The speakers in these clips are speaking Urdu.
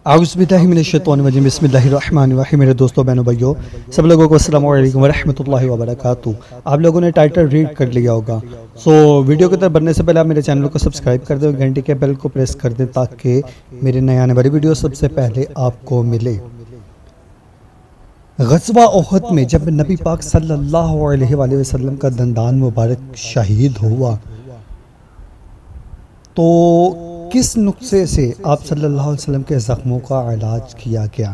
اعوذ باللہ من الشیطان الرجیم بسم اللہ الرحمن الرحیم۔ میرے دوستوں بہنوں بھائیوں سب لوگوں کو السلام علیکم ورحمۃ اللہ وبرکاتہ۔ آپ لوگوں نے ٹائٹل ریڈ کر لیا ہوگا، ویڈیو کی طرف بڑھنے سے پہلے آپ میرے چینل کو سبسکرائب کر دیں اور گھنٹی کے بیل کو پریس کر دیں تاکہ میرے نئے آنے والی ویڈیو سب سے پہلے آپ کو ملے۔ غزوہ احد میں جب نبی پاک صلی اللہ علیہ وآلہ وسلم کا دندان مبارک شہید ہوا تو کس نسخے سے آپ صلی اللہ علیہ وسلم کے زخموں کا علاج کیا گیا؟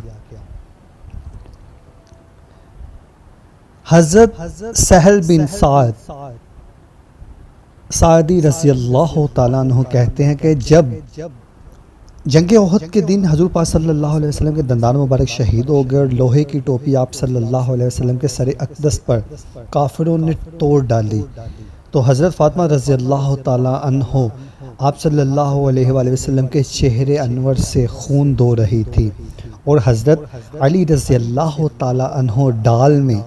حضرت سہل بن سعدی رضی اللہ تعالیٰ عنہ کہتے ہیں کہ جب جنگ احد کے دن حضور پاک صلی اللہ علیہ وسلم کے دندان مبارک شہید ہو گئے اور لوہے کی ٹوپی آپ صلی اللہ علیہ وسلم کے سر اقدس پر کافروں نے توڑ ڈالی تو حضرت فاطمہ رضی اللہ تعالیٰ عنہ آپ صلی اللہ علیہ وآلہ وسلم کے چہرے انور سے خون دو رہی تھی اور حضرت علی رضی اللہ تعالیٰ عنہ ڈال میں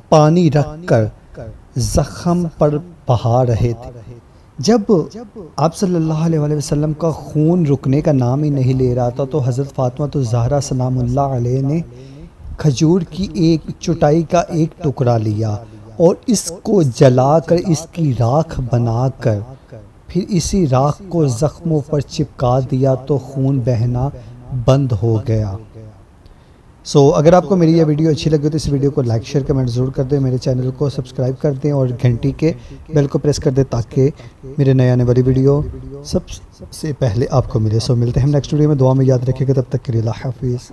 پانی رکھ کر زخم پر بہا رہے تھے۔ جب آپ صلی اللہ علیہ وآلہ وسلم کا خون رکنے کا نام ہی نہیں لے رہا تھا تو حضرت فاطمہ الزہرا سلام اللہ علیہ نے کھجور کی ایک چٹائی کا ایک ٹکڑا لیا اور اس کو جلا کر اس کی راکھ بنا کر پھر اسی راکھ کو زخموں پر چپکا دیا تو خون بہنا بند ہو گیا۔ اگر آپ کو میری یہ ویڈیو اچھی لگے تو اس ویڈیو کو لائک شیئر کمنٹ ضرور کر دیں، میرے چینل کو سبسکرائب کر دیں اور گھنٹی کے بیل کو پریس کر دیں تاکہ میرے نئے آنے والی ویڈیو سب سے پہلے آپ کو ملے۔ ملتے ہیں ہم نیکسٹ ویڈیو میں، دعا میں یاد رکھیے گا، تب تک کے لیے اللہ حافظ۔